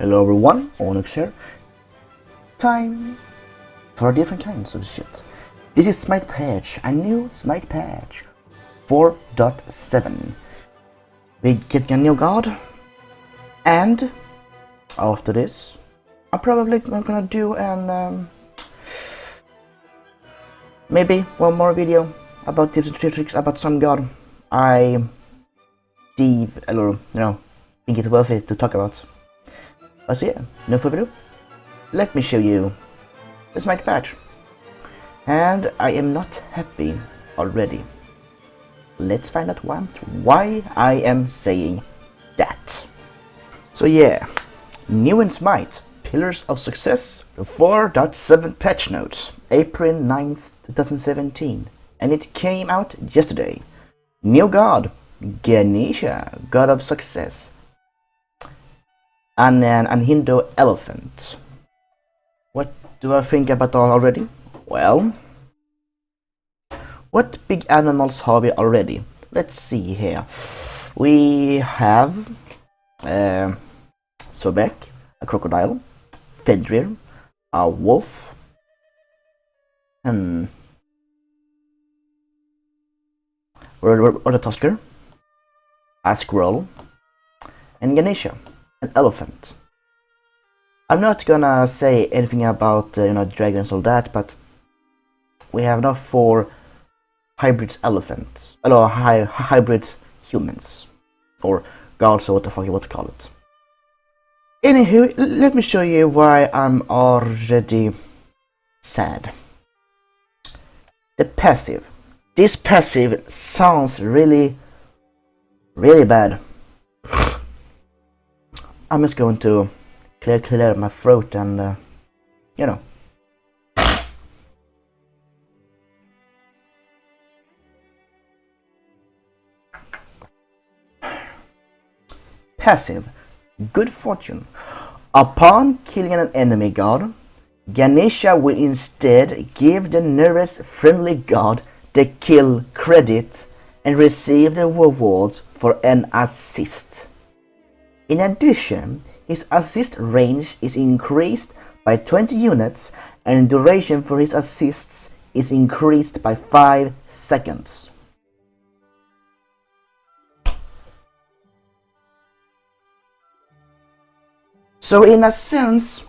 Hello everyone, Onyx here. Time for different kinds of shit. This is Smite Patch, a new Smite Patch 4.7. We get a new god, and after this, I'm probably gonna do an maybe one more video about tips and tricks about some god I think it's worth it to talk about. So yeah, no further ado, let me show you the Smite Patch. And I am not happy already. Let's find out why I am saying that. So yeah, new in Smite, Pillars of Success, the 4.7 patch notes, April 9th, 2017. And it came out yesterday. New god, Ganesha, God of Success. And an Hindu elephant. What do I think about that already? Well, what big animals have we already? Let's see here. We have Sobek, a crocodile, Fenrir, a wolf, and or the Tusker, a squirrel, and Ganesha, an elephant. I'm not gonna say anything about dragons and all that, but we have now 4 hybrid elephants, hybrid humans, or gods, or what the fuck you want to call it. Anywho, let me show you why I'm already sad. The passive. This passive sounds really bad. I'm just going to clear my throat and Passive. Good fortune. Upon killing an enemy god, Ganesha will instead give the nearest friendly god the kill credit and receive the rewards for an assist. In addition, his assist range is increased by 20 units and duration for his assists is increased by 5 seconds. So in a sense,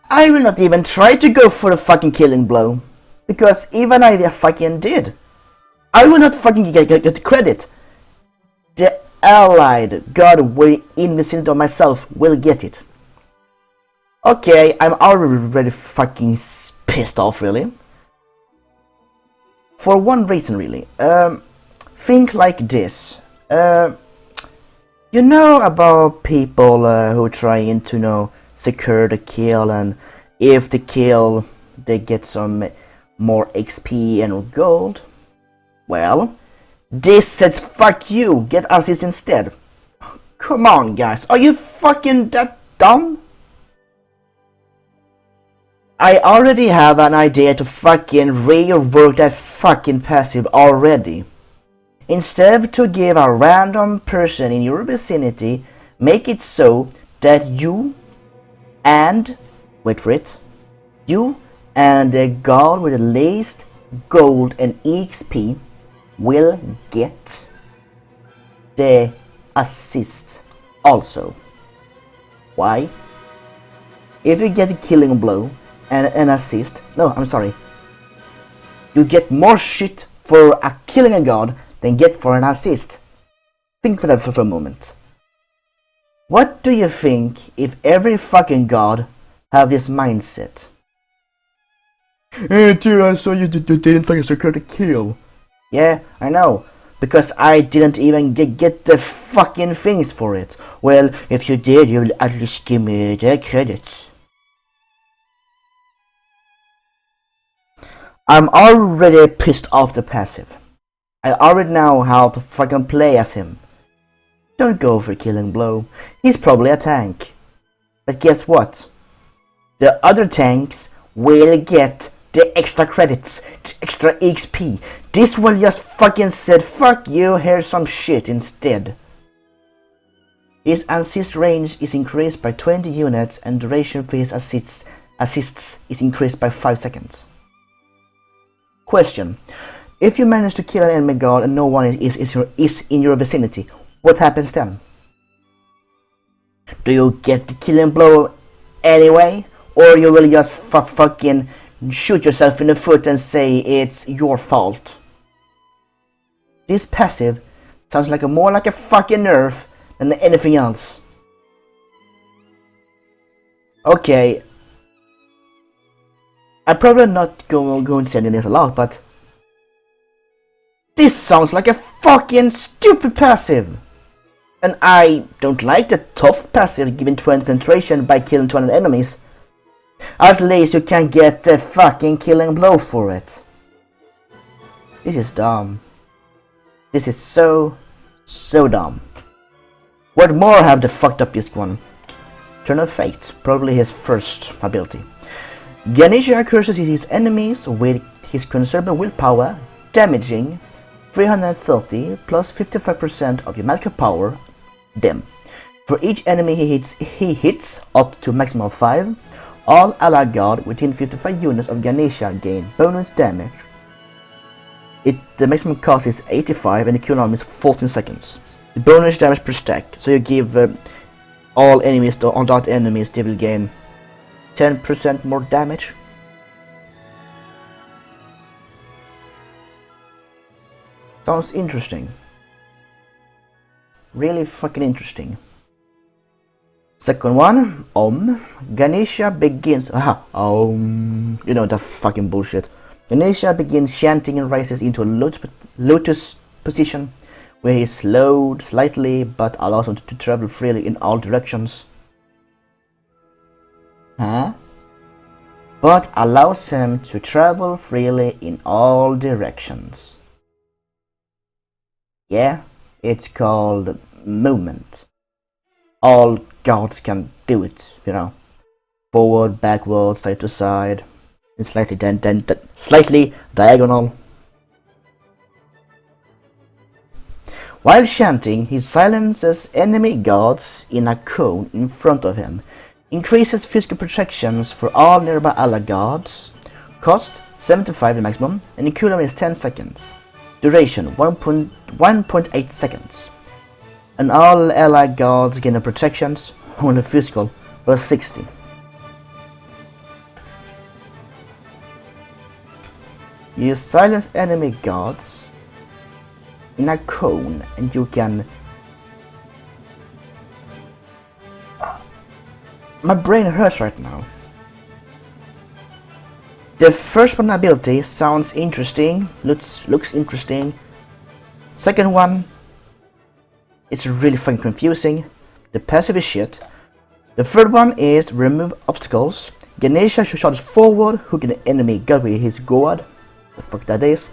I will not even try to go for the fucking killing blow. Because even if I fucking did, I will not fucking get the credit. The allied god in vicinity of myself will get it. Okay, I'm already fucking pissed off, really. For one reason, really. Think like this. You know about people who are trying to secure the kill, and if the kill they get some more XP and gold. Well, this says fuck you, get assist instead. Come on guys, are you fucking that dumb? I already have an idea to fucking rework that fucking passive already. Instead to give a random person in your vicinity, make it so that you and, wait for it, you and the god with the least gold and XP will get the assist also. Why? If you get a killing blow and an assist, no, I'm sorry, you get more shit for a killing a god than get for an assist. Think for that for a moment. What do you think if every fucking god have this mindset? Hey dude, I saw you didn't fucking secure the kill. Yeah, I know, because I didn't even get the fucking things for it. Well, if you did, you'll at least give me the credits. I'm already pissed off the passive. I already know how to fucking play as him. Don't go for killing blow. He's probably a tank. But guess what? The other tanks will get the extra credits, the extra XP. This will just fucking said fuck you, here's some shit instead. His assist range is increased by 20 units and duration for his assists is increased by 5 seconds. Question. If you manage to kill an enemy guard and no one is in your vicinity, what happens then? Do you get the killing blow anyway? Or you will just fucking shoot yourself in the foot and say it's your fault? This passive sounds like more like a fucking nerf than anything else. Okay. I'm probably not going to say this a lot, but this sounds like a fucking stupid passive. And I don't like the tough passive giving 20 penetration by killing 20 enemies. At least you can get a fucking killing blow for it. This is dumb. This is so dumb. What more have they fucked up this one? Turn of Fate, probably his first ability. Ganesha curses his enemies with his considerable willpower, damaging 330 plus 55% of your magical power them. For each enemy he hits up to maximum of 5, all allied guard within 55 units of Ganesha gain bonus damage. The maximum cost is 85 and the cooldown is 14 seconds. The bonus damage per stack, so you give all enemies on dot enemies, they will gain 10% more damage. Sounds interesting. Really fucking interesting. Second one, Ganesha begins. You know, that fucking bullshit. Ganesha begins chanting and rises into a lotus position where he is slowed slightly but allows him to travel freely in all directions. But allows him to travel freely in all directions. Yeah, it's called movement. All gods can do it, you know. Forward, backward, side to side, and slightly diagonal. While chanting, he silences enemy guards in a cone in front of him, increases physical protections for all nearby allied guards, cost 75 the maximum, and the cooldown is 10 seconds, duration 1.8 seconds, and all allied guards gain protections on the physical was 60. You silence enemy guards in a cone and you can... My brain hurts right now. The first one ability sounds interesting, looks interesting. Second one, it's really fucking confusing. The passive is shit. The third one is remove obstacles. Ganesha charges forward, hooking the enemy guard with his gourd. The fuck that is.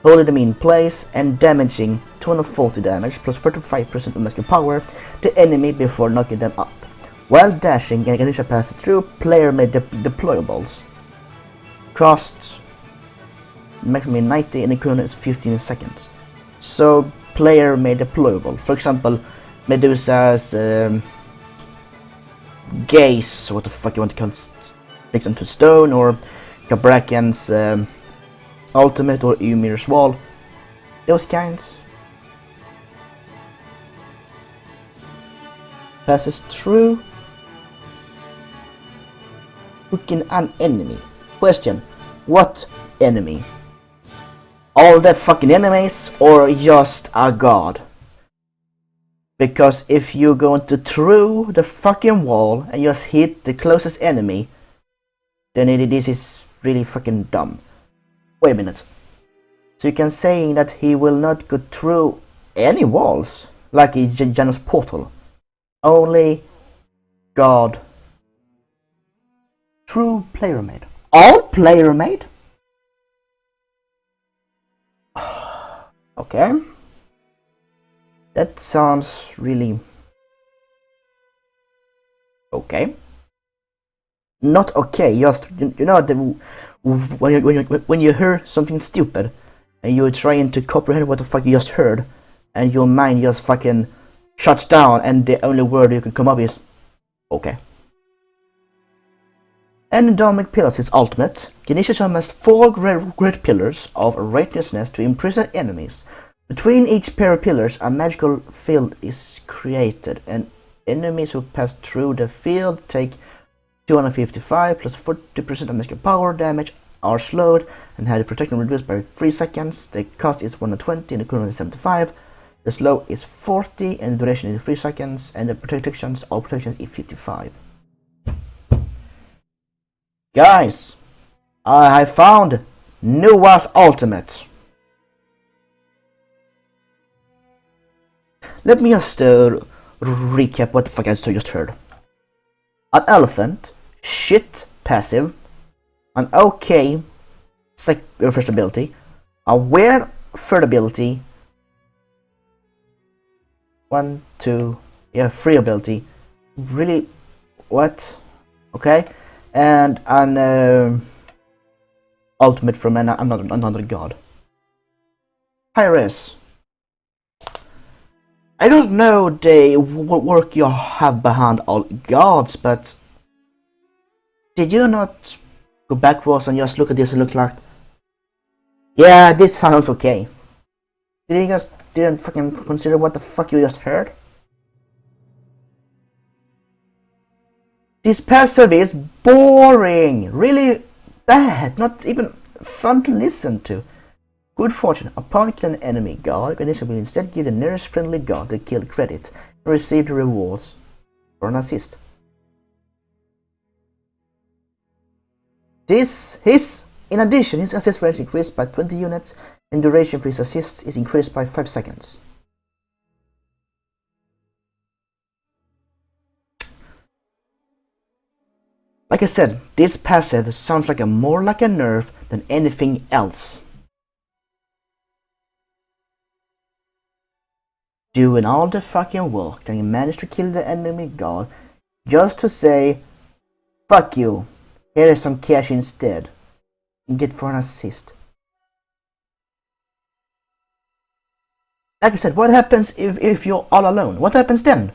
Holding them in place and damaging 240 damage plus 35% of magical power to enemy before knocking them up. While dashing, Ganesha passes through player-made deployables. Costs maximum 90 and the cooldown is 15 seconds. So player-made deployable. For example, Medusa's gaze, what the fuck you want to call it, makes them to stone, or Kabrakan's ultimate, or Ymir's wall. Those kinds. Passes through, hooking an enemy. Question, what enemy? All the fucking enemies or just a god? Because if you go into through the fucking wall and just hit the closest enemy, then this is really fucking dumb. Wait a minute. So you can say that he will not go through any walls, like a Janus portal. Only God. True player-made. All player-made? Okay. That sounds really... okay. Not okay, just, you know, when you hear something stupid and you're trying to comprehend what the fuck you just heard and your mind just fucking shuts down, and the only word you can come up is okay. Endomic Pillars is ultimate. Ganesha summons 4 great pillars of righteousness to imprison enemies. Between each pair of pillars, a magical field is created, and enemies who pass through the field take 255 plus 40% of magical power damage, are slowed, and have the protection reduced by 3 seconds. The cost is 120 and the cooldown is 75. The slow is 40 and the duration is 3 seconds, and the protection is 55. Guys, I found Noah's ultimate. Let me just recap what the fuck I just heard. An elephant, shit passive, an okay first ability, a weird third ability, 3 ability, really, what, okay, and an ultimate from another god. Hi-Res. I don't know the work you have behind all gods, but did you not go backwards and just look at this and look like, yeah, this sounds okay? Did you guys didn't fucking consider what the fuck you just heard? This passive is boring, really bad, not even fun to listen to. Good fortune, upon killing an enemy god, Ganesha will instead give the nearest friendly god the kill credit and receive the rewards for an assist. In addition, his assist range increased by 20 units and duration for his assists is increased by 5 seconds. Like I said, this passive sounds like more like a nerf than anything else. Doing all the fucking work, then you manage to kill the enemy god just to say, fuck you, here is some cash instead, and get for an assist. Like I said, what happens if you're all alone? What happens then?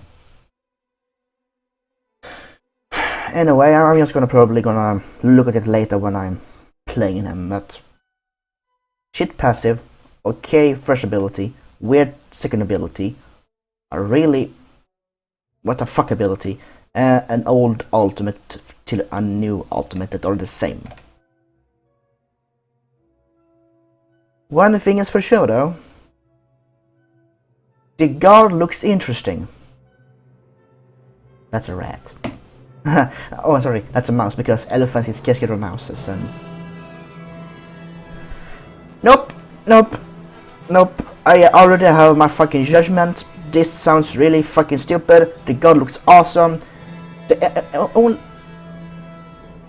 Anyway, I'm just probably gonna look at it later when I'm playing him, but shit passive, okay first ability, weird second ability, a really what the fuck ability, an old ultimate to a new ultimate that are the same. One thing is for sure though, the guard looks interesting. That's a rat. Oh, sorry, that's a mouse because elephants is scared of mouses and... Nope. I already have my fucking judgment. This sounds really fucking stupid. The god looks awesome.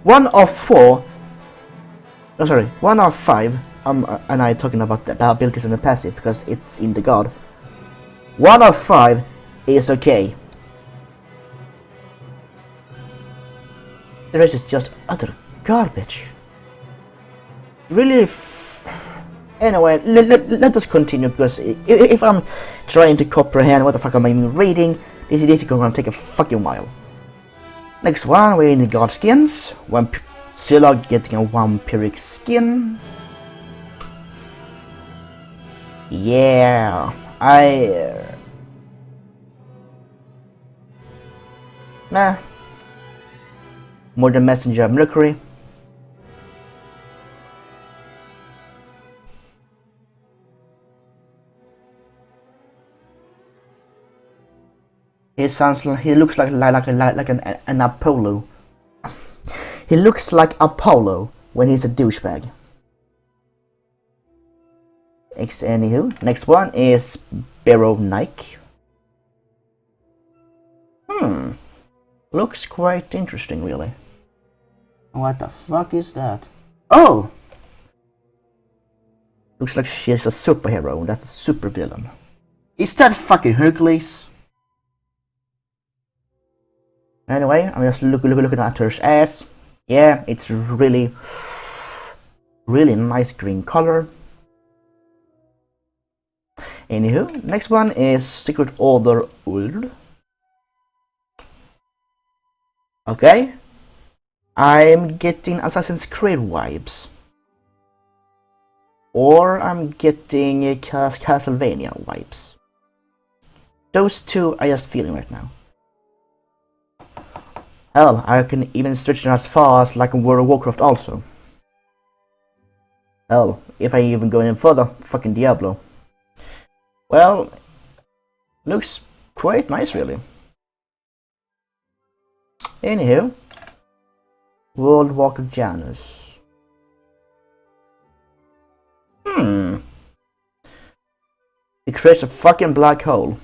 One of 5. And I'm talking about the abilities and the passive because it's in the god. 1 of 5 is okay. The rest is just utter garbage. Really. Anyway, let us continue because if I'm trying to comprehend what the fuck I'm even reading, this is gonna take a fucking while. Next one, we're in the god skins. Zilog getting a vampiric skin. Yeah, nah. More than Messenger of Mercury. He looks like an Apollo. He looks like Apollo when he's a douchebag. Anywho, next one is Barrow Nike. Looks quite interesting, really. What the fuck is that? Oh! Looks like she's a superhero, that's a super villain. Is that fucking Hercules? Anyway, I'm just looking at her ass. Yeah, it's really nice green color. Anywho, next one is Secret Order Uld. Okay, I'm getting Assassin's Creed vibes. Or I'm getting Castlevania vibes. Those two I just feeling right now. Hell, I can even stretch it as far as like in World of Warcraft also. Hell, if I even go in further, fucking Diablo. Well, looks quite nice really. Anywho, World Walker Janus. It creates a fucking black hole.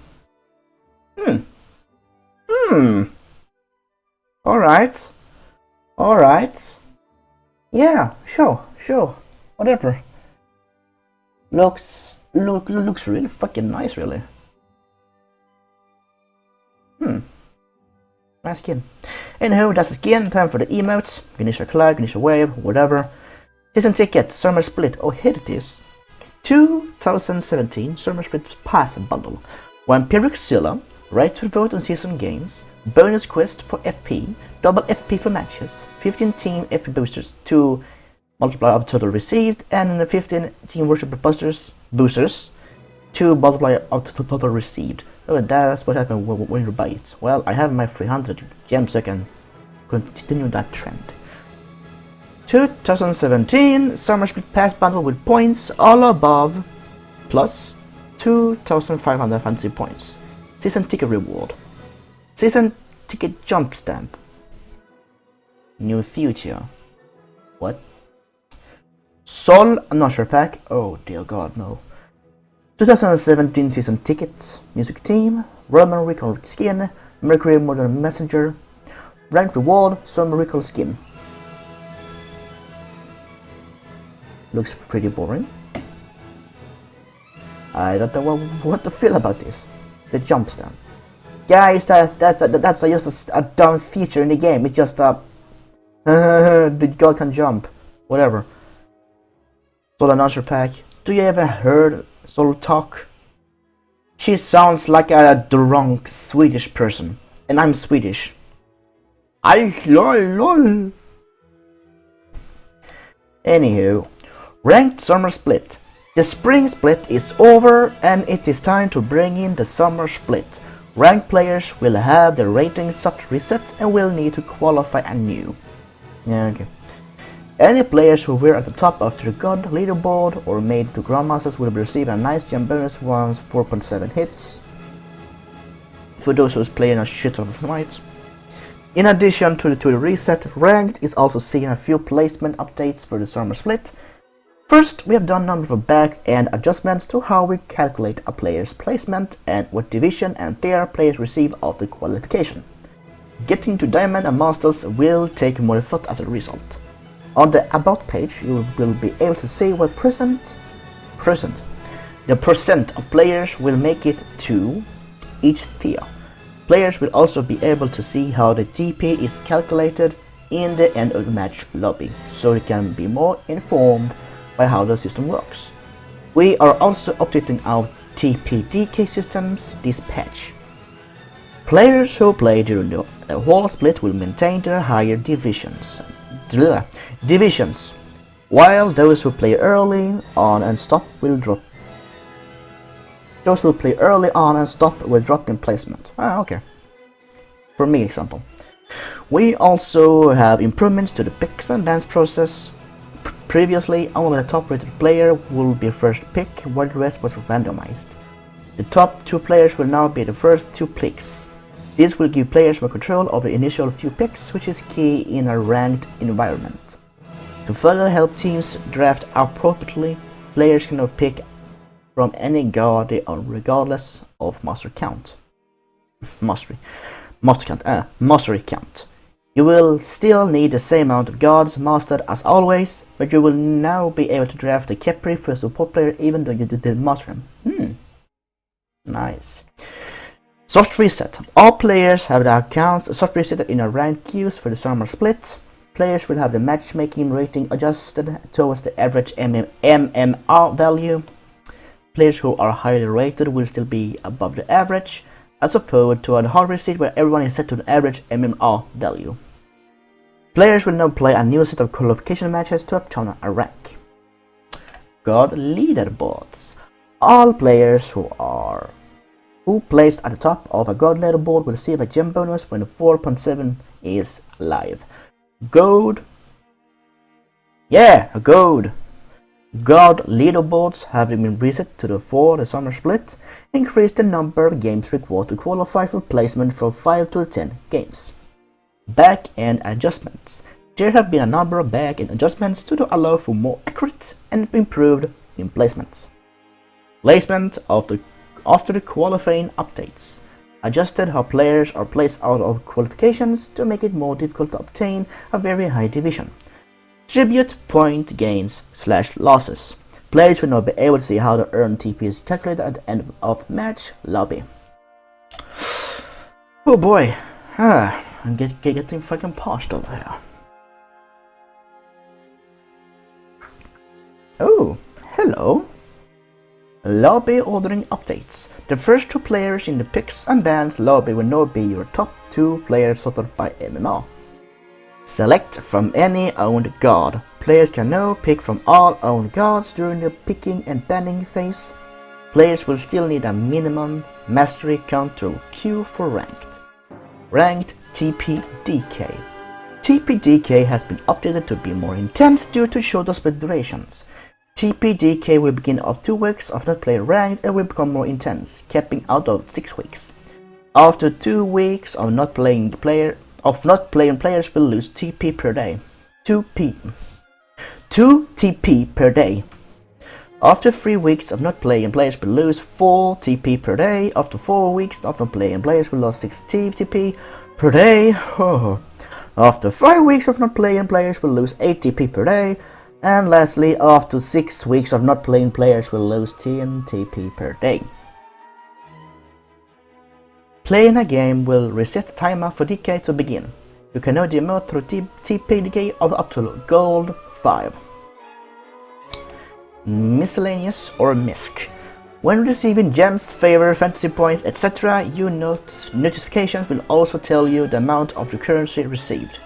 Alright. Alright. Yeah, sure. Whatever. Looks really fucking nice really. Nice skin. Anywho, that's the skin. Time for the emotes. Ganesha Cloud, Ganesha Wave, whatever. Season ticket, Summer Split. Oh, here it is. 2017 Summer Split Pass Bundle. Vampiric Zilla, right to vote on season games, bonus quest for FP, double FP for matches, 15 team FP boosters, 2 multiplier of total received, and 15 team worship boosters, 2 multiplier of total received. Oh, that's what happened when you buy it. Well, I have my 300 gems, so I can continue that trend. 2017 Summer Split Pass Bundle with points all above plus 2,500 fantasy points. Season ticket reward. Season ticket jump stamp. New future. What? Sol Notcher pack. Oh dear god, no. 2017 season ticket. Music team. Roman Recall skin. Mercury Modern Messenger. Ranked reward. Summer Recall skin. Looks pretty boring. I don't know what to feel about this. The jump stamp. Guys, that's just a dumb feature in the game. It's just the god can jump. Whatever. Sol Announcer pack. Do you ever heard Sol talk? She sounds like a drunk Swedish person. And I'm Swedish. Lol. Anywho. Ranked Summer Split. The Spring Split is over and it is time to bring in the Summer Split. Ranked players will have their ratings soft reset and will need to qualify anew. Yeah, okay. Any players who were at the top of their god leaderboard or made to Grandmasters will receive a nice gem bonus once 4.7 hits. For those who's playing a shit of Smite. In addition to the reset, Ranked is also seeing a few placement updates for the Summer Split. First, we have done a number of back-end adjustments to how we calculate a player's placement and what division and tier players receive of the qualification. Getting to Diamond and Masters will take more effort as a result. On the About page, you will be able to see what the percent of players will make it to each tier. Players will also be able to see how the TP is calculated in the end of the match lobby, so they can be more informed by how the system works. We are also updating our TPDK systems this patch. Players who play during the whole split will maintain their higher divisions, while those who play early on and stop will drop. Those who play early on and stop will drop in placement. Okay. For me, example. We also have improvements to the picks and bans process. Previously, only the top rated player will be first pick, while the rest was randomized. The top 2 players will now be the first 2 picks. This will give players more control over the initial few picks, which is key in a ranked environment. To further help teams draft appropriately, players can now pick from any god they own regardless of mastery count. Mastery count. You will still need the same amount of gods mastered as always, but you will now be able to draft a Kepri for a support player even though you didn't master him. Nice. Soft reset. All players have their accounts soft reset in a ranked queues for the Summer Split. Players will have the matchmaking rating adjusted towards the average MMR value. Players who are highly rated will still be above the average, as opposed to a hardware seed where everyone is set to an average MMR value. Players will now play a new set of qualification matches to obtain a rank. God leaderboards. All players who placed at the top of a God leaderboard will receive a gem bonus when 4.7 is live. God leaderboards have been reset to the summer split, increased the number of games required to qualify for placement from 5 to 10 games. Back-end adjustments. There have been a number of back-end adjustments to allow for more accurate and improved in placements. Placement after the qualifying updates. Adjusted how players are placed out of qualifications to make it more difficult to obtain a very high division. Tribute point gains / losses. Players will now be able to see how the earned TP is calculated at the end of match lobby. Oh boy, I'm getting fucking parched over here. Oh, hello. Lobby ordering updates. The first 2 players in the picks and bans lobby will now be your top 2 players sorted by MMR. Select from any owned god. Players can now pick from all owned gods during the picking and banning phase. Players will still need a minimum mastery count to queue for ranked. Ranked TPDK. TPDK has been updated to be more intense due to shorter split durations. TPDK will begin after 2 weeks of not playing ranked and will become more intense, capping out of 6 weeks. After 2 weeks of not playing, players will lose TP per day. 2 TP per day. After 3 weeks of not playing, players will lose 4 TP per day. After 4 weeks of not playing, players will lose 6 TP per day. After 5 weeks of not playing, players will lose 8 TP per day. And lastly, after 6 weeks of not playing, players will lose 10 TP per day. Playing a game will reset the timer for DK to begin. You can now demote through TP DK of up to gold 5. Miscellaneous or misc. When receiving gems, favor, fantasy points, etc., your notifications will also tell you the amount of the currency received.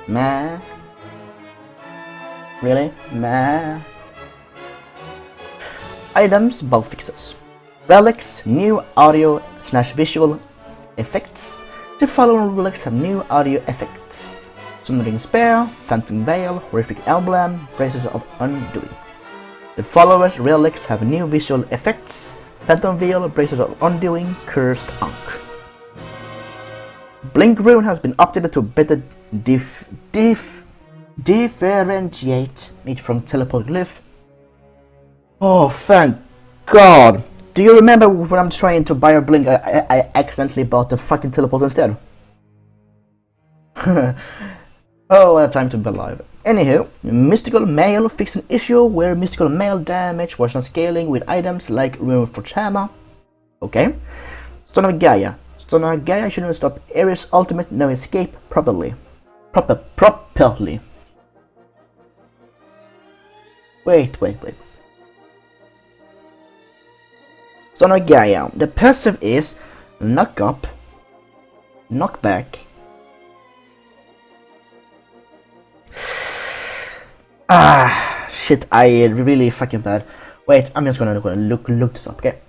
Meh. Really? Meh. Items bug fixes. Relics, new audio / visual effects. The following relics have new audio effects: Sundering Spear, Phantom Veil, Horrific Emblem, Braces of Undoing. The followers relics have new visual effects: Phantom Veil, Braces of Undoing, Cursed Ankh. Blink Rune has been updated to better differentiate it from Teleport Glyph. Oh, thank God! Do you remember when I'm trying to buy a Blink, I accidentally bought the fucking Teleport instead? Oh, what a time to be alive. Anywho, Mystical Mail fixed an issue where Mystical Mail damage was not scaling with items like Rune for Hammer. Okay. Stone of Gaia. Stone of Gaia shouldn't stop Ares' ultimate no escape properly. Properly. Wait. Stone of Gaia. The passive is knock up, knock back. Shit, I really fucking bad. Wait, I'm just gonna look this up, okay?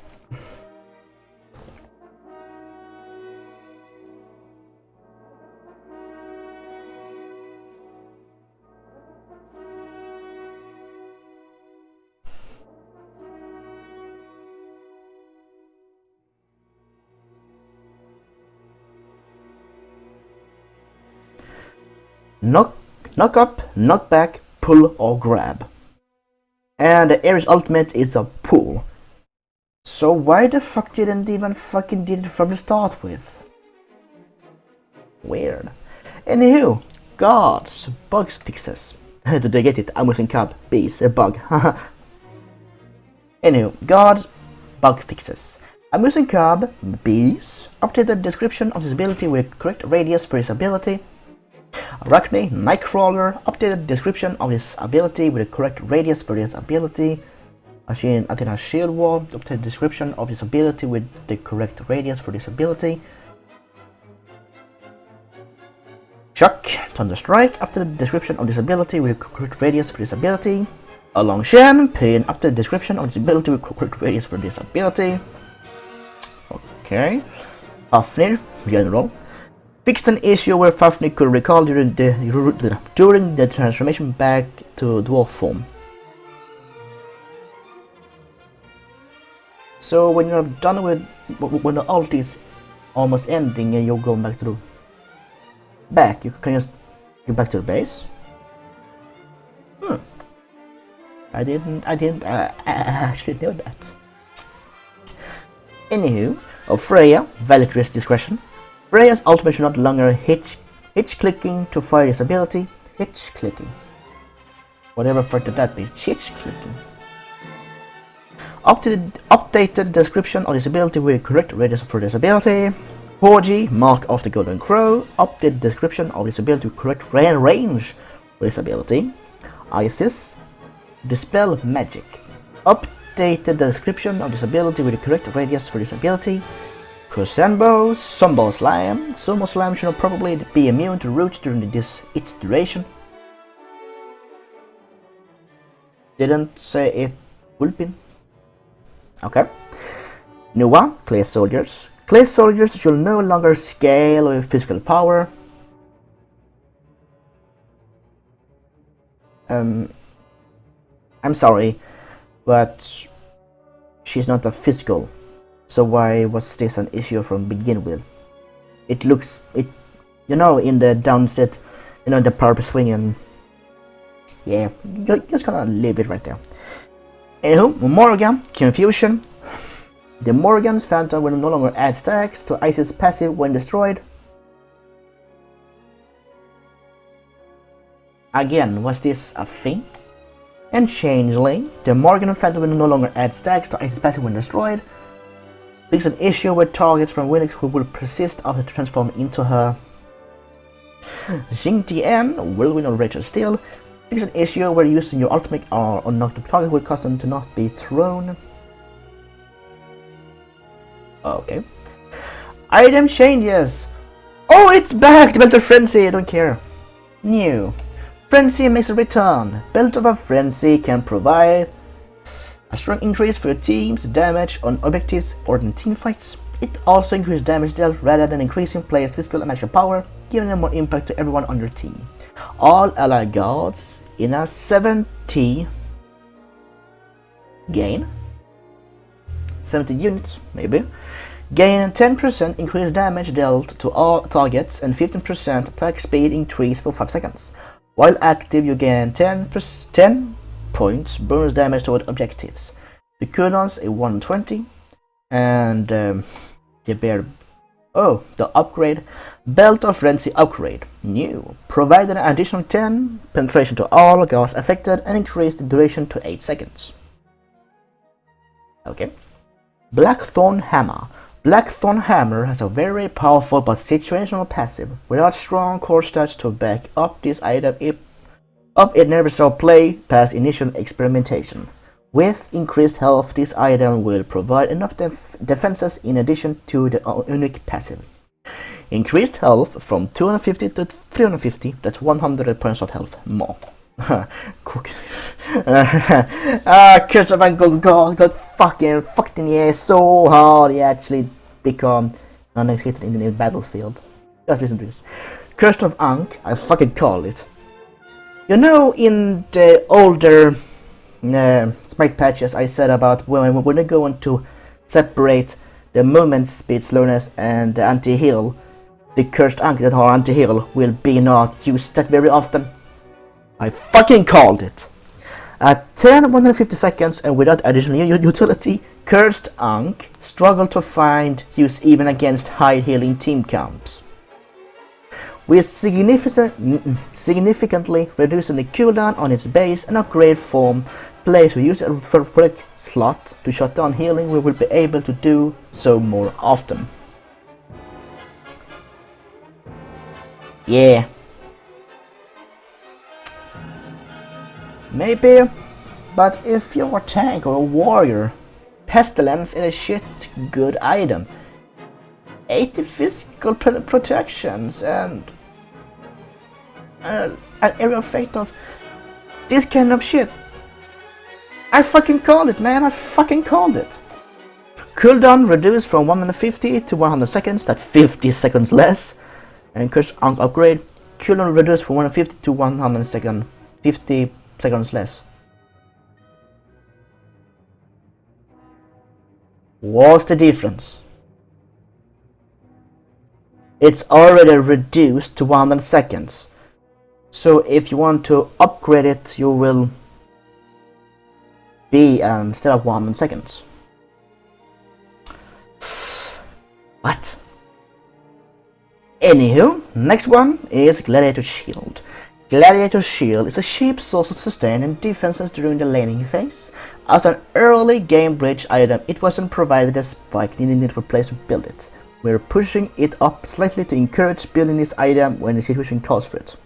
Knock up, knock back, pull or grab. And the Ares ultimate is a pull. So why the fuck didn't even fucking did it from the start with? Weird. Anywho, gods, bug fixes. Did they get it? I'm using cub, bees, a bug. Anywho, gods, bug fixes. I'm using cub, bees, update the description of his ability with correct radius for his ability. Arachne, Nightcrawler, updated description of his ability with the correct radius for his ability. Athena Shield Wall, updated description of his ability with the correct radius for this ability. Shock, Thunderstrike, updated description of this ability with the correct radius for this ability. Along Shen, Pain, updated description of this ability with correct radius for this ability. Okay. Fafnir, General. Fixed an issue where Fafnir could recall during the transformation back to dwarf form. So when you're done with, when the ult is almost ending and you're going back to the back, you can just go back to the base. I didn't actually know that. Anywho, Freya, Valkyrie's discretion. Freya's ultimate should not longer hitch clicking to fire his ability. Hitch clicking. Whatever fuck did that be? Hitch clicking. Updated description of this ability with correct radius for this ability. Horgy, Mark of the Golden Crow, updated description of this ability with correct range for this ability. Isis, Dispel Magic, updated description of this ability with the correct radius for this ability. Kusanbo, Sumo Slime, Sumo Slime should probably be immune to roots during its duration. Didn't say it would be. Okay. Nuwa, Clay Soldiers. Clay Soldiers should no longer scale with physical power. I'm sorry, but she's not a physical. So why was this an issue from begin with? It looks, you know, in the downset, you know, the power swing, and yeah, just gonna leave it right there. Anywho, Morgan, Confusion. The Morgan's Phantom will no longer add stacks to Ice's passive when destroyed. Again, was this a thing? And Changeling, the Morgan Phantom will no longer add stacks to Ice's passive when destroyed. Fix an issue where targets from Winix who will persist after transform into her. Jingtian, Whirlwind or Rachel Steel. Fix an issue where using your ultimate or unlocked target will cause them to not be thrown. Okay. Item changes. Oh, it's back! The Belt of Frenzy, I don't care. New. Frenzy makes a return. Belt of a Frenzy can provide a strong increase for your team's damage on objectives or in teamfights. It also increases damage dealt rather than increasing players' physical and magical power, giving them more impact to everyone on your team. All allied guards in a 70 gain 70 units, maybe. Gain 10% increased damage dealt to all targets and 15% attack speed increase for 5 seconds. While active, you gain 10 points bonus damage toward objectives. The cooldowns is 120, and the upgrade, Belt of Frenzy upgrade, new, provide an additional 10 penetration to all guards affected and increase the duration to 8 seconds. Okay. Blackthorn Hammer. Blackthorn Hammer has a very powerful but situational passive. Without strong core stats to back up this item, it never saw play past initial experimentation. With increased health, this item will provide enough defenses in addition to the unique passive. Increased health from 250 to 350, that's 100 points of health more. Christopher got fucked in the air so hard he actually become non-existent in the battlefield. Just listen to this. Curse of Ankh, I fucking call it. You know, in the older Smite Patches I said about when we're going to separate the movement speed slowness and the anti-heal, the Cursed Ankh that are anti-heal will be not used that very often. I fucking called it. At 150 seconds and without additional utility, Cursed Ankh struggle to find use even against high healing team counts. With significantly reducing the cooldown on its base and upgrade form, players who use a relic slot to shut down healing will be able to do so more often. Yeah. Maybe, but if you're a tank or a warrior, Pestilence is a shit good item. 80 physical protections and an area effect of this kind of shit. I fucking called it, man, I fucking called it. Cooldown reduced from 150 to 100 seconds, that's 50 seconds less. And curse upgrade, cooldown reduced from 150 to 100 seconds, 50 seconds less. What's the difference? It's already reduced to 100 seconds. So if you want to upgrade it, you will be instead of 100 seconds. What? Anywho, next one is Gladiator Shield. Gladiator Shield is a cheap source of sustain and defenses during the laning phase. As an early game bridge item, it wasn't provided as spike needed for players to build it. We're pushing it up slightly to encourage building this item when the situation calls for it.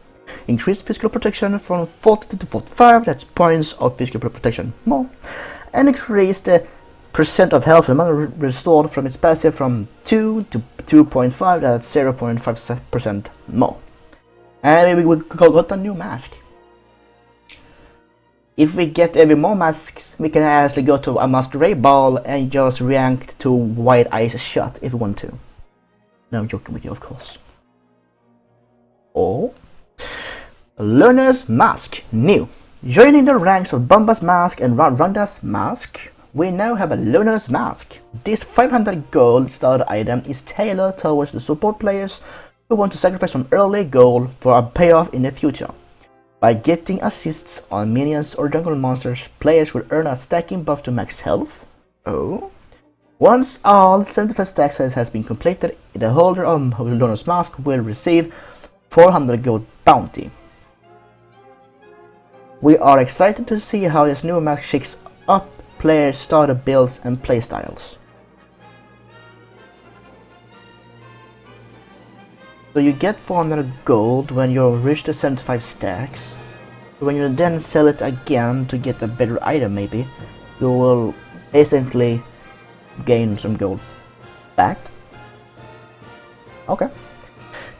Increase physical protection from 40 to 45, that's points of physical protection more. And increase the percent of health and mana restored from its passive from 2 to 2.5, that's 0.5% more. And we got a new mask. If we get every more masks, we can actually go to a masquerade ball and just react to White Eyes shot if we want to. No, I'm joking with you, of course. Or Learner's Mask, new. Joining the ranks of Bomba's Mask and Ronda's Mask, we now have a Learner's Mask. This 500 gold starter item is tailored towards the support players who want to sacrifice some early gold for a payoff in the future. By getting assists on minions or jungle monsters, players will earn a stacking buff to max health. Oh. Once all 75 stacks has been completed, the holder of Learner's Mask will receive 400 gold bounty. We are excited to see how this new mask shakes up players' starter builds and playstyles. So you get 400 gold when you reach the 75 stacks. When you then sell it again to get a better item maybe, you will basically gain some gold back. Okay.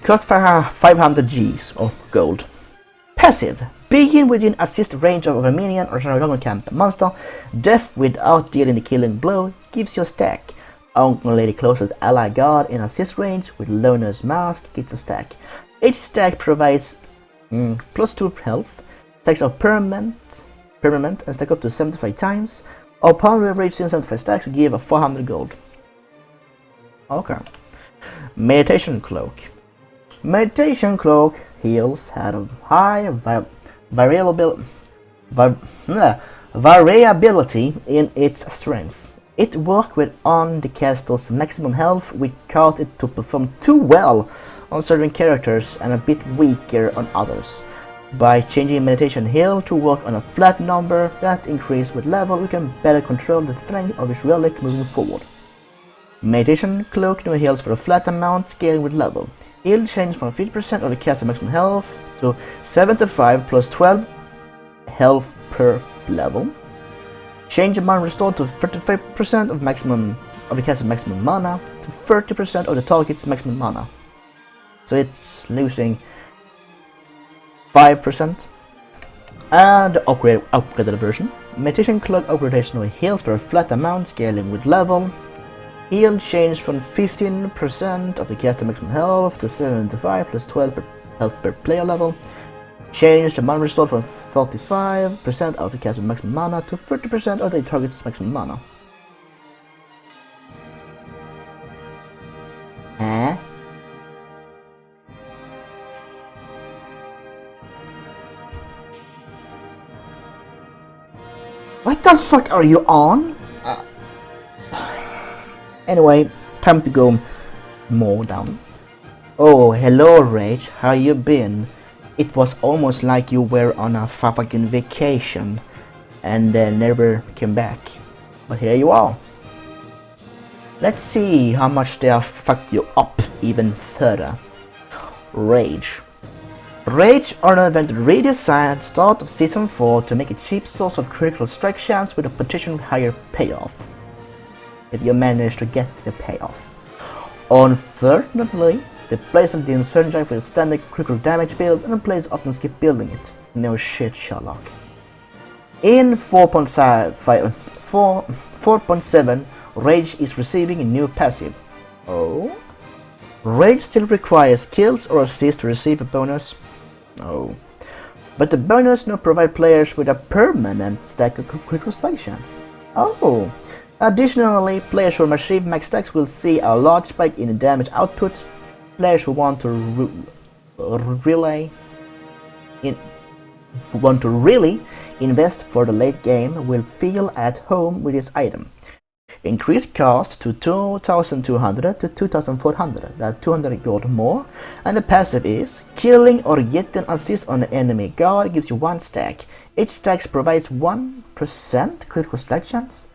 Cost 500 Gs of gold. Passive. Begin within assist range of a minion or jungle camp monster. Death without dealing the killing blow gives you a stack. Only the closest ally guard in assist range with Learner's Mask gets a stack. Each stack provides plus 2 health, stacks are permanent and stack up to 75 times. Upon reaching 75 stacks, we give a 400 gold. Okay. Meditation Cloak. Meditation Cloak heals had a high variability in its strength. It worked with on the castle's maximum health, which caused it to perform too well on certain characters and a bit weaker on others. By changing Meditation Heal to work on a flat number that increased with level, we can better control the strength of its relic moving forward. Meditation Cloak now heals for a flat amount scaling with level. Heal changes from 50% of the caster's maximum health to 75 plus 12 health per level. Change amount restored to 35% of the caster's maximum mana to 30% of the target's maximum mana. So it's losing 5%. And the upgraded version. Meditation Cloak upgradation heals for a flat amount scaling with level. Heal changed from 15% of the caster maximum health to 75 plus 12 health per player level. Change the mana restored from 45% of the caster's maximum mana to 30% of the target's maximum mana. Huh? What the fuck are you on? Anyway, time to go more down. Oh, hello Rage, how you been? It was almost like you were on a fucking vacation and never came back. But here you are. Let's see how much they have fucked you up even further. Rage. Rage Ornament redesigned at the start of Season 4 to make a cheap source of critical strike chance with a potentially higher payoff. If you manage to get the payoff. Unfortunately, the players of the Insurgent with standard critical damage build and players often skip building it. No shit, Sherlock. In 4.7, Rage is receiving a new passive. Oh? Rage still requires kills or assists to receive a bonus? No. But the bonus now provides players with a permanent stack of critical strike chance. Oh! Additionally, players who achieve max stacks will see a large spike in damage output. Players who want to really invest for the late game will feel at home with this item. Increased cost to 2,200 to 2,400, that's 200 gold more, and the passive is killing or getting assist on the enemy guard gives you 1 stack. Each stack provides 1% critical strike chance.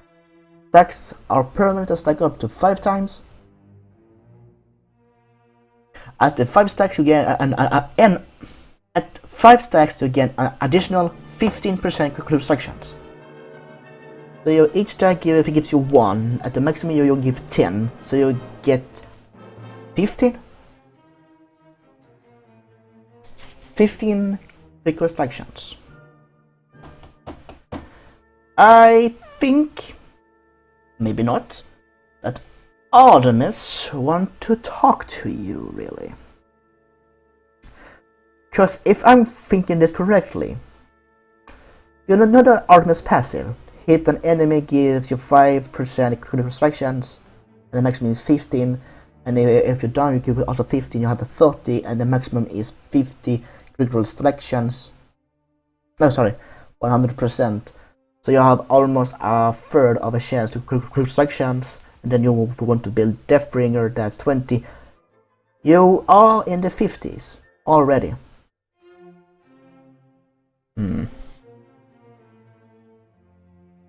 Stacks are permanent to stack up to 5 times. At the 5 stacks you get at 5 stacks you get an additional 15% critical strike chance. So each stack gives you 1, at the maximum you'll give 10, so you get 15? 15 critical strike chance. I think, maybe not, that Artemis want to talk to you, really. Because if I'm thinking this correctly, you know the Artemis passive. Hit an enemy gives you 5% critical strike chance, and the maximum is 15. And if you're down, you give it also 15. You have a 30, and the maximum is 50 critical strike chance. No, sorry, 100%. So you have almost a third of a chance to critical strike chance. And then you want to build Deathbringer, that's 20. You are in the 50s already.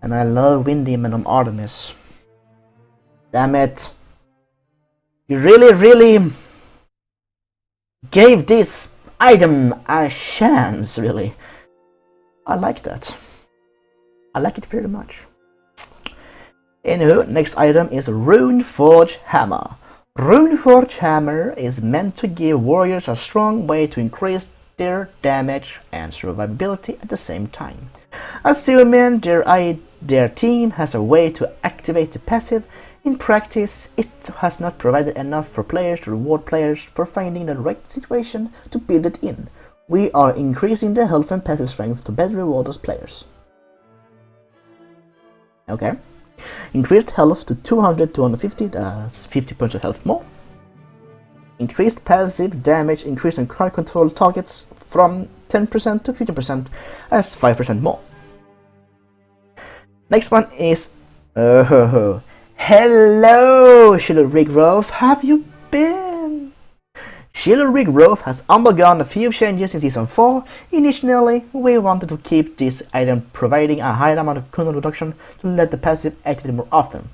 And I love Wind Demon on Artemis. Damn it. You really gave this item a chance, really. I like that. I like it very much. Anywho, next item is Runeforge Hammer. Runeforge Hammer is meant to give warriors a strong way to increase their damage and survivability at the same time. Assuming their team has a way to activate the passive, in practice it has not provided enough for players to reward players for finding the right situation to build it in. We are increasing the health and passive strength to better reward those players. Okay. Increased health to 200-250, that's 50 points of health more. Increased passive damage increase on crowd control targets from 10% to 15%, that's 5% more. Next one is hello Chivalry Growth, have you been? Chivalry Growth has undergone a few changes in Season 4. Initially, we wanted to keep this item providing a high amount of cooldown reduction to let the passive activate more often.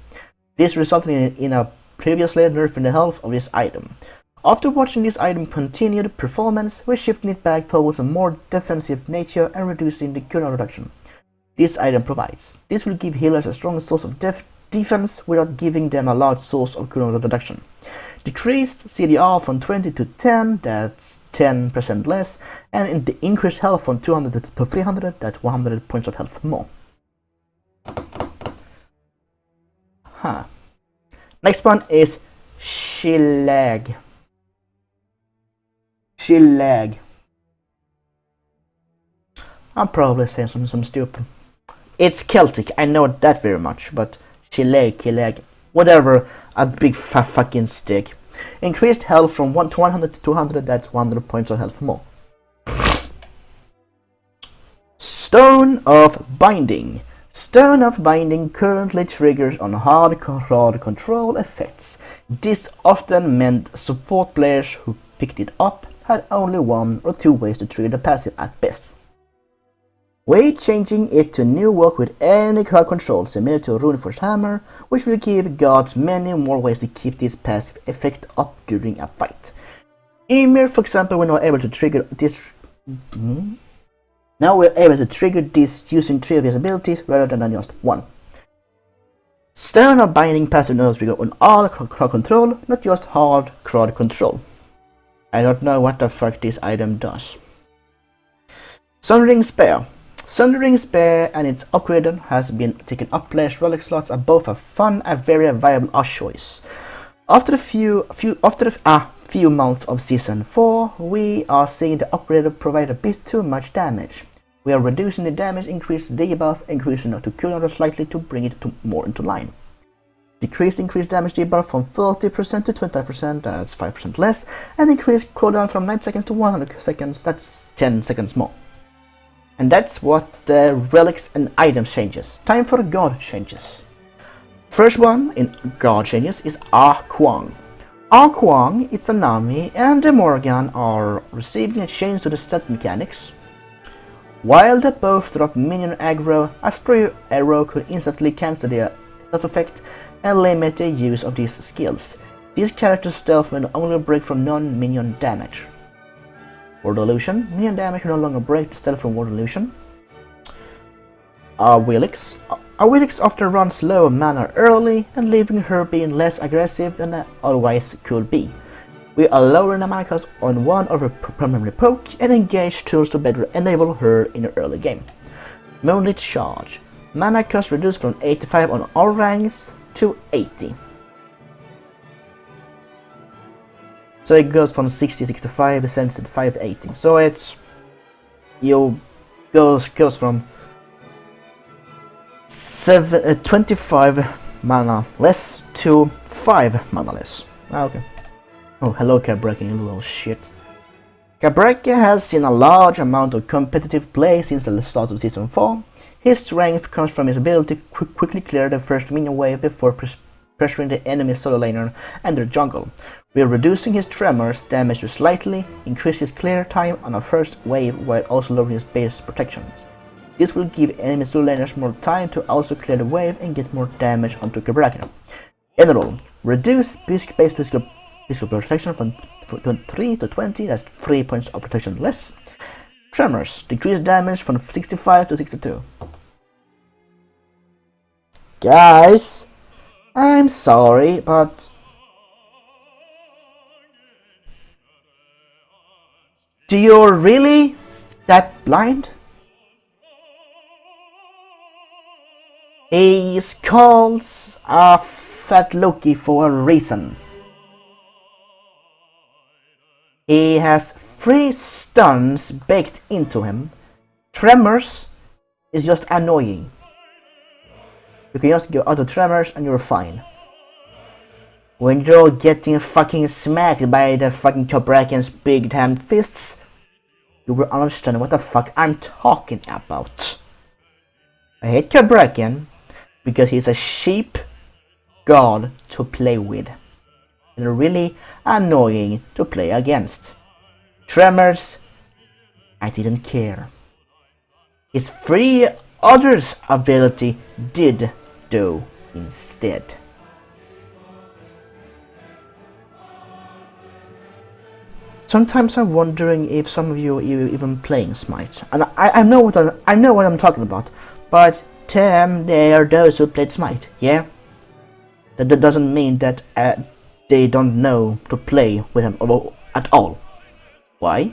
This resulted in a previously nerfing the health of this item. After watching this item continued performance, we're shifting it back towards a more defensive nature and reducing the cooldown reduction this item provides. This will give healers a strong source of defense without giving them a large source of cooldown reduction. Decreased CDR from 20 to 10, that's 10% less, and in the increased health from 200 to 300, that's 100 points of health more. Next one is Shillag. I'm probably saying something stupid. It's Celtic, I know that very much, but Shillag, whatever, a big fucking stick. Increased health from 100 to 200, that's 100 points of health more. Stone of Binding. Stone of Binding currently triggers on hard control effects. This often meant support players who picked it up had only 1 or 2 ways to trigger the passive at best. We're changing it to new work with any crowd control similar to Runeforge Hammer, which will give gods many more ways to keep this passive effect up during a fight. Ymir, for example, were not able to trigger this Now we're able to trigger this using 3 of his abilities rather than just 1. Stern of Binding passive nodes trigger on all crowd control, not just hard crowd control. I don't know what the fuck this item does. Sundering Spear. Sundering Spear and its upgrade has been taken up players' relic slots are both a fun and very viable choice. After a few months of Season 4, we are seeing the upgrade provide a bit too much damage. We are reducing the damage increase debuff, increasing it to cooldown slightly to bring it more into line. Decrease increased damage debuff from 30% to 25%, that's 5% less, and increase cooldown from 9 seconds to 100 seconds, that's 10 seconds more. And that's what the relics and items changes. Time for God changes. First one in God changes is Ah Kwang. Ah Kwang, Izanami, and Morgan are receiving a change to the stat mechanics. While they both drop minion aggro, a stray arrow could instantly cancel their stealth effect and limit the use of these skills. These characters' stealth will only break from non-minion damage. Ward Illusion, minion damage will no longer break the stealth from Ward Illusion. Awilix often runs low mana early and leaving her being less aggressive than it otherwise could be. We are lowering the mana cost on one of her primary poke and engage tools to better enable her in the early game. Moonlit Charge. Mana cost reduced from 85 on all ranks to 80. So it goes from 60, 65, 75, 80. So it's goes from 25 mana less to 5 mana less. Okay. Oh, hello Cabreka, you little shit. Cabreka has seen a large amount of competitive play since the start of Season 4. His strength comes from his ability to quickly clear the first minion wave before pressuring the enemy solo laner and their jungle. We are reducing his tremors damage to slightly, increase his clear time on a first wave while also lowering his base protections. This will give enemy solo laners more time to also clear the wave and get more damage onto Cabreka. General, reduce base physical protection from 3 to 20, that's 3 points of protection less. Tremors, decrease damage from 65 to 62. Guys, I'm sorry, but do you really that blind? He's called a fat Loki for a reason. He has 3 stuns baked into him. Tremors is just annoying. You can just go out of tremors and you're fine. When you're getting fucking smacked by the fucking Cabrakan's big damn fists, you will understand what the fuck I'm talking about. I hate Cabrakan because he's a cheap god to play with. And really annoying to play against. Tremors, I didn't care. His 3 others ability did though instead. Sometimes I'm wondering if some of you are even playing Smite, and I know what I'm talking about, but there are those who played Smite, yeah. That doesn't mean that they don't know to play with him at all. Why?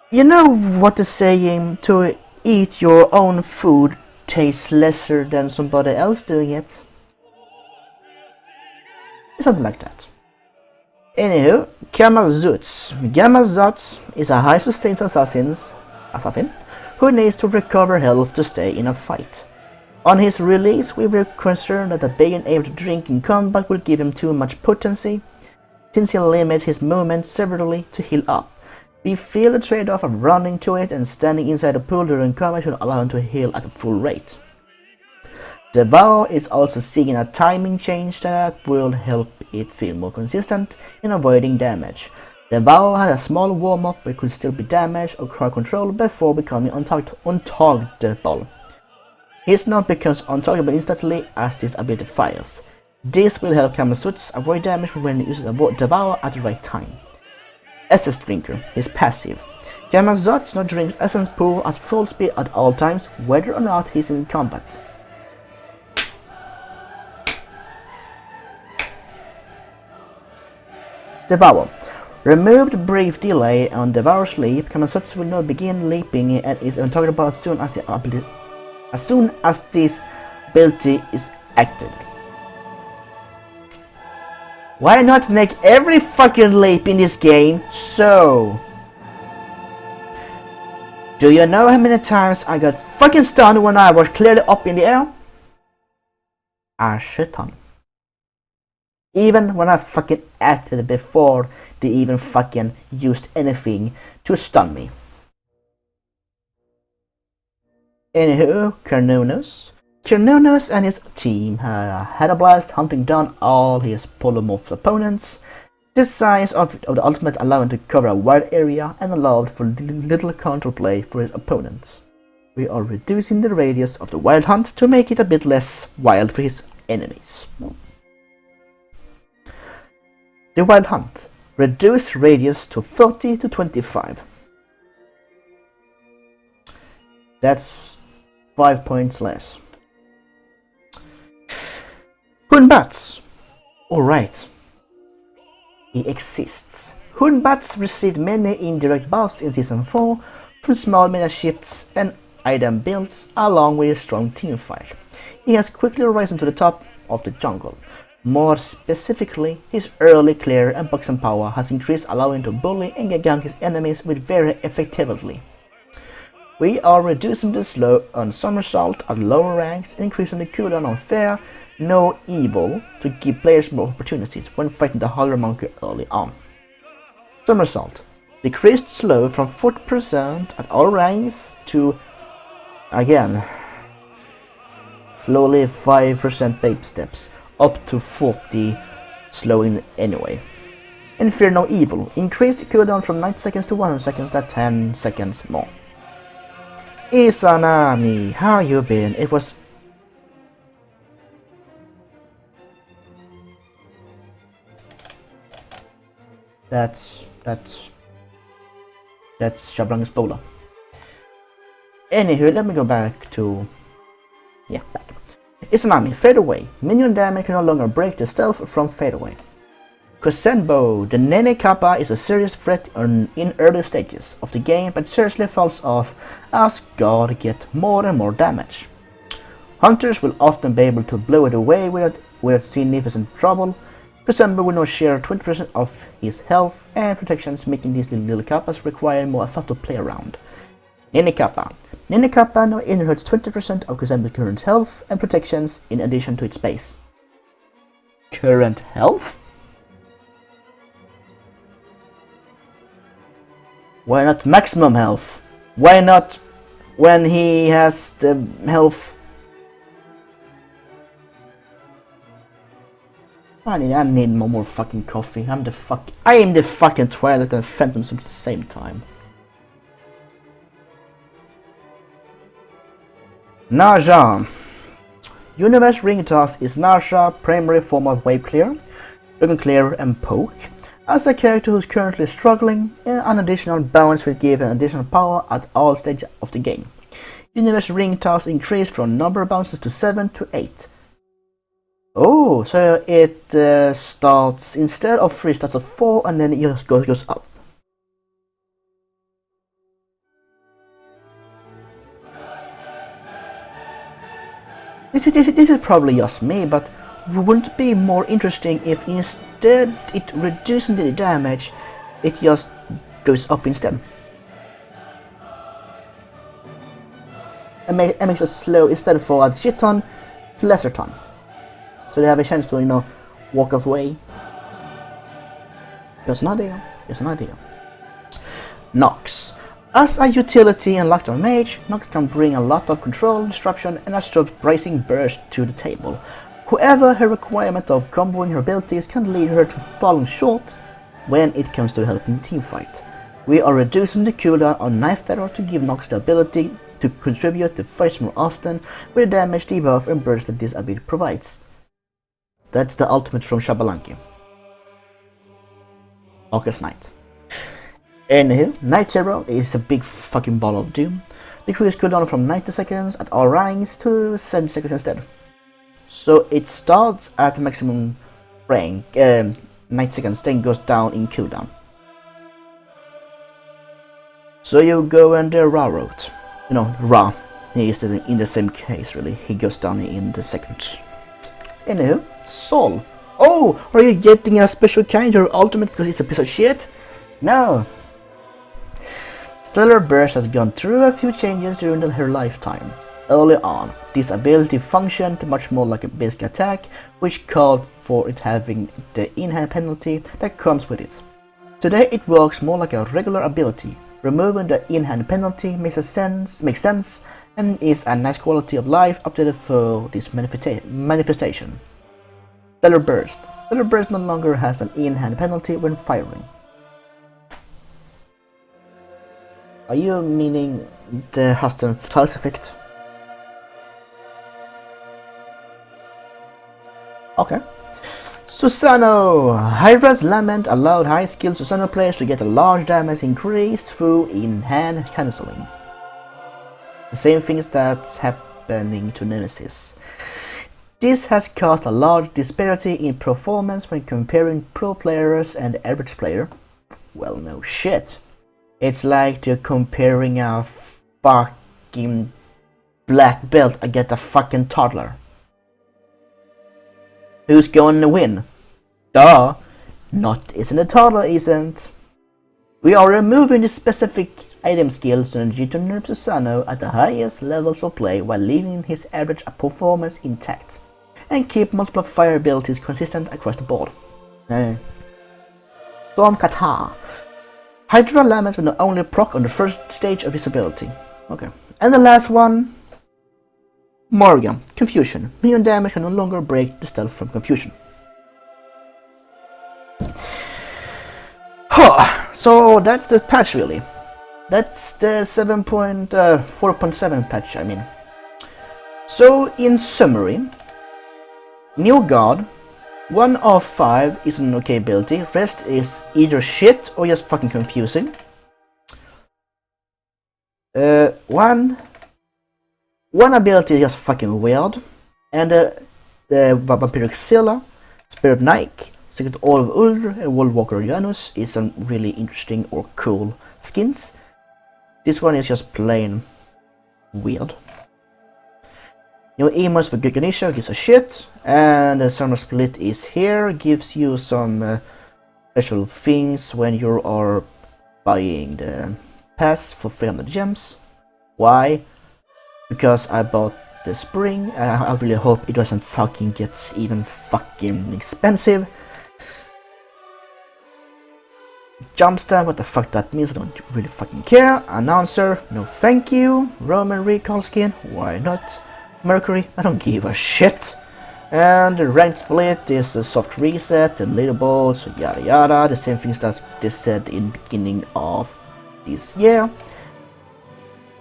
You know what the saying to eat your own food tastes lesser than somebody else doing it? Something like that. Anywho, Gamazutz. Gamazutz is a high sustained assassin who needs to recover health to stay in a fight. On his release, we were concerned that being able to drink in combat would give him too much potency, since he limits his movement severely to heal up. We feel the trade-off of running to it and standing inside the pool during combat should allow him to heal at a full rate. The vow is also seeing a timing change that will help it feel more consistent in avoiding damage. The vow had a small warm-up but could still be damaged or crowd control before becoming untargetable. His node becomes untargetable instantly as this ability fires. This will help Kamasuts avoid damage when he uses Devour at the right time. Essence Drinker, his passive. Kamasuts now drinks Essence Pool at full speed at all times, whether or not he's in combat. Devour. Removed brief delay on Devour sleep, Kamasuts will now begin leaping at his own target as soon as this ability is activated. Why not make every fucking leap in this game so? Do you know how many times I got fucking stunned when I was clearly up in the air? A shit ton. Even when I fucking acted before they even fucking used anything to stun me. Anywho, Carnonos and his team had a blast hunting down all his polymorph opponents. The size of the ultimate allowed him to cover a wide area and allowed for little counterplay for his opponents. We are reducing the radius of the wild hunt to make it a bit less wild for his enemies. The wild hunt. Reduce radius to 30 to 25. That's 5 points less. Hoonbats. Alright. He exists. Hoonbats received many indirect buffs in Season 4 from small meta shifts and item builds along with a strong teamfight. He has quickly risen to the top of the jungle. More specifically, his early clear and boxing power has increased, allowing him to bully and gank his enemies with very effectively. We are reducing the slow on somersault at lower ranks and increasing the cooldown on fair, no evil to give players more opportunities when fighting the Holler Monkey early on. Somersault. Decreased slow from 40% at all ranks to, again, slowly 5% babe steps, up to 40 slowing anyway. And fear no evil. Increase cooldown from 90 seconds to 100 seconds, that's 10 seconds more. Izanami, how you been? It was... That's Shabrang's Bola. Anywho, let me go back to... back. Izanami, fade away. Minion damage can no longer break the stealth from fade away. Kusenbo, the Nene Kappa is a serious threat in early stages of the game, but seriously falls off as God get more and more damage. Hunters will often be able to blow it away without significant trouble. Kusenbo will now share 20% of his health and protections, making these little Kappas require more effort to play around. Nene Kappa. Nene Kappa now inherits 20% of Kusenbo's current health and protections in addition to its base. Current health? Why not maximum health? Why not when he has the health? I need more fucking coffee. I am the fucking Twilight and Phantom at the same time. Naja. Universe Ring Toss is Naja's primary form of Wave Clear, Dragon Clear and Poke. As a character who is currently struggling, an additional bounce will give an additional power at all stages of the game. Universe Ring Toss increased from number of bounces to 7 to 8. Oh, so it starts, instead of 3, starts at 4 and then it just goes up. This is probably just me, but wouldn't it be more interesting if instead it reducing the damage, it just goes up instead? And makes it slow instead for a shit ton to lesser ton. So they have a chance to, walk away. Just an idea. Nox. As a utility and lockdown mage, Nox can bring a lot of control, disruption, and a surprising burst to the table. However, her requirement of comboing her abilities can lead her to falling short when it comes to helping teamfight. We are reducing the cooldown on Knife Feather to give Nox the ability to contribute to fights more often with the damage debuff and burst that this ability provides. That's the ultimate from Shabalanki. August Knight. Anywho, Night Zero is a big fucking ball of doom. Decrease cooldown from 90 seconds at all ranks to 70 seconds instead. So it starts at maximum rank, 90 seconds, then goes down in cooldown. So you go on the Ra route. You know, Ra. He is in the same case really, he goes down in the seconds. Anywho, Sol. Oh, are you getting a special kind or ultimate because it's a piece of shit? No. Stellar Burst has gone through a few changes during her lifetime. Early on, this ability functioned much more like a basic attack, which called for it having the in-hand penalty that comes with it. Today it works more like a regular ability. Removing the in-hand penalty makes sense and is a nice quality of life updated for this manifestation. Stellar Burst. Stellar Burst no longer has an in-hand penalty when firing. Are you meaning the Huston Fatalis effect? Okay. Susano! Hydra's Lament allowed high-skilled Susano players to get a large damage increase through in-hand cancelling. The same thing that's happening to Nemesis. This has caused a large disparity in performance when comparing pro players and the average player. Well, no shit. It's like you're comparing a fucking black belt against a fucking toddler. Who's going to win? Duh! Not isn't a toddler, isn't. We are removing the specific item skill synergy to nerf Susano at the highest levels of play while leaving his average performance intact, and keep multiple fire abilities consistent across the board. Storm Kata. Hydra Laments will not only proc on the first stage of his ability. Okay. And the last one, Morgan, Confusion. Minion damage can no longer break the stealth from Confusion. So that's the patch really. That's the 4.7 patch, I mean. So in summary, New God, 1 of 5 is an okay ability, rest is either shit or just fucking confusing. One ability is just fucking weird, and the Vampiric Scylla, Spirit Nike, Secret All of Ulr, and World Walker Janus is some really interesting or cool skins. This one is just plain weird. Your emotes for Ganesha gives a shit, and the Summer Split is here, gives you some special things when you are buying the pass for 300 gems. Why? Because I bought the spring. I really hope it doesn't fucking get even fucking expensive. Jumpstart, what the fuck that means, I don't really fucking care. Announcer, no thank you. Roman recall skin, why not? Mercury, I don't give a shit. And the rank split is a soft reset and leaderboards, yada yada, the same things that they said in the beginning of this year.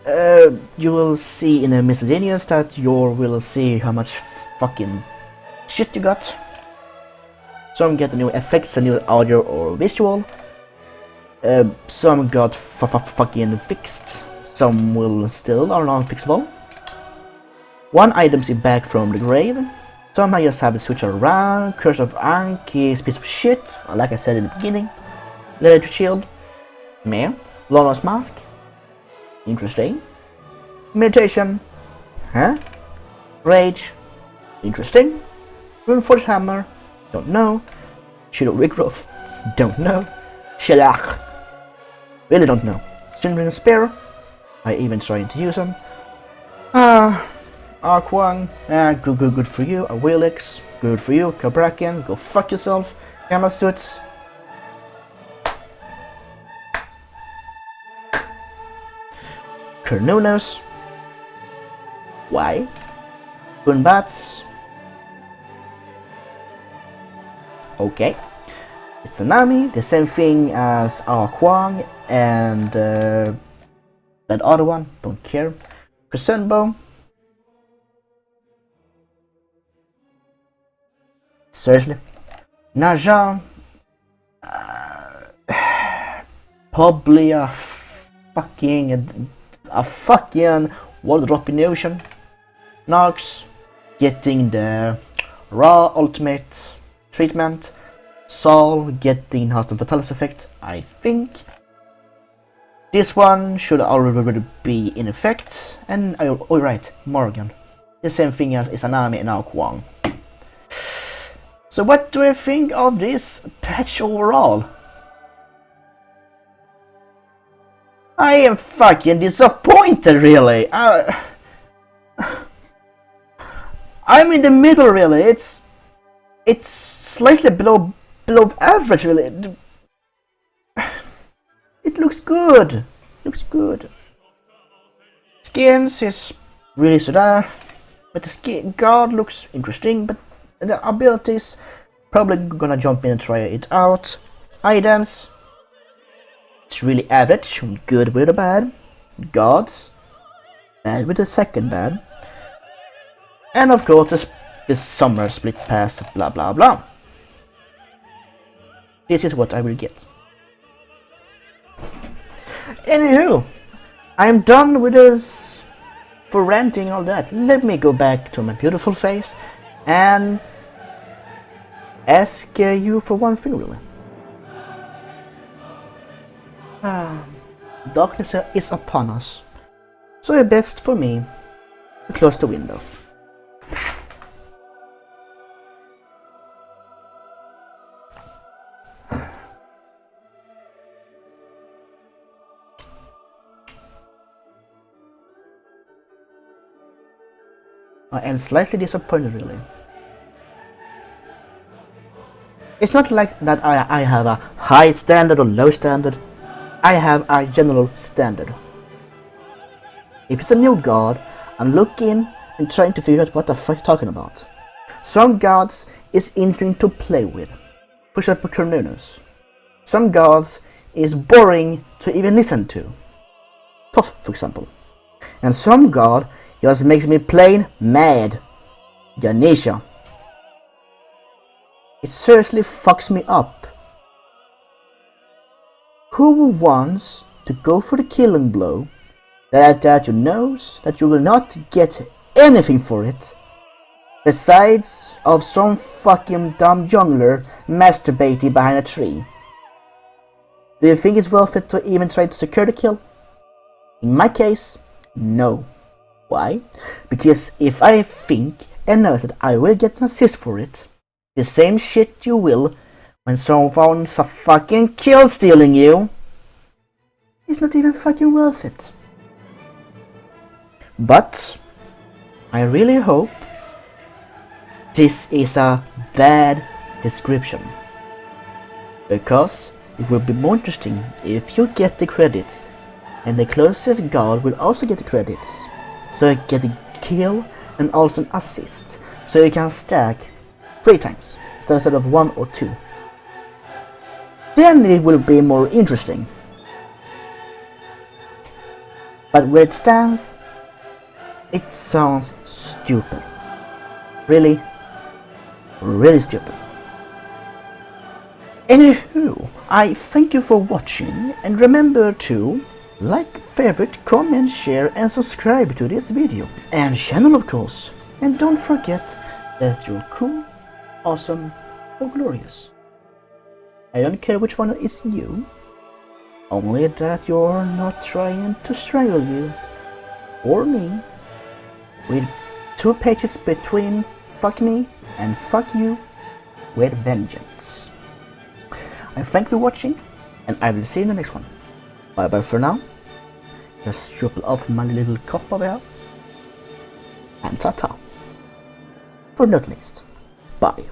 You will see in the miscellaneous that you will see how much fucking shit you got. Some get new effects, a new audio or visual. Some got fucking fixed. Some will still are non-fixable. One item is back from the grave. Some I just have it switch around. Curse of Ankh is a piece of shit, like I said in the beginning. Leather Shield, meh. Lawless Mask, interesting. Meditation, huh? Rage, interesting. Runeforged Hammer, don't know. Shadow Regrowth, don't know. Shalach, really don't know. Shinrin Spear, I even trying to use them. Arkwang, good for you. Awilix, good for you. Kabrakan, go fuck yourself. Gamma Suits. Kernunos. Why? Boonbats. Okay. It's the Nami, the same thing as Arkwang and that other one, don't care. Crescenbo. Seriously? Naja, probably a fucking wall drop in the ocean. Nox getting the raw ultimate treatment. Sol getting enhanced fatality effect, I think. This one should already be in effect. And right, Morgan. The same thing as Izanami and now Kwang. So what do I think of this patch overall? I am fucking disappointed, really. I'm in the middle, really. It's slightly below average, really. It looks good. Skins is really so there, but the skin guard looks interesting. But the abilities, probably gonna jump in and try it out. Items, it's really average. Good with the bad. Gods, bad with the second bad. And of course, this summer split pass, blah blah blah. This is what I will get. Anywho, I'm done with this for ranting all that. Let me go back to my beautiful face and ask you for one thing, really. Darkness is upon us, so it's best for me to close the window. I am slightly disappointed, really. It's not like that I have a high standard or low standard. I have a general standard. If it's a new god, I'm looking and trying to figure out what the fuck you're talking about. Some gods is interesting to play with. For example, Kronos. Some gods is boring to even listen to. Tough, for example. And some god just makes me plain mad. Ganesha. It seriously fucks me up. Who wants to go for the killing blow that you knows that you will not get anything for it besides of some fucking dumb jungler masturbating behind a tree? Do you think it's worth it to even try to secure the kill? In my case, no. Why? Because if I think and know that I will get an assist for it, the same shit you will when someone's a fucking kill stealing you, it's not even fucking worth it. But I really hope this is a bad description, because it will be more interesting if you get the credits and the closest guard will also get the credits, so you get a kill and also an assist, so you can stack 3 times instead of 1 or 2. Then it will be more interesting. But where it stands, it sounds stupid. Really stupid. Anywho, I thank you for watching, and remember to like, favorite, comment, share and subscribe to this video and channel, of course. And don't forget that you're cool, awesome or glorious. I don't care which one is you, only that you're not trying to strangle you or me with 2 pages between fuck me and fuck you with vengeance. I thank you for watching, and I will see you in the next one. Bye bye for now. Just shuffle off my little cup of ale, and ta-ta. For not least, bye.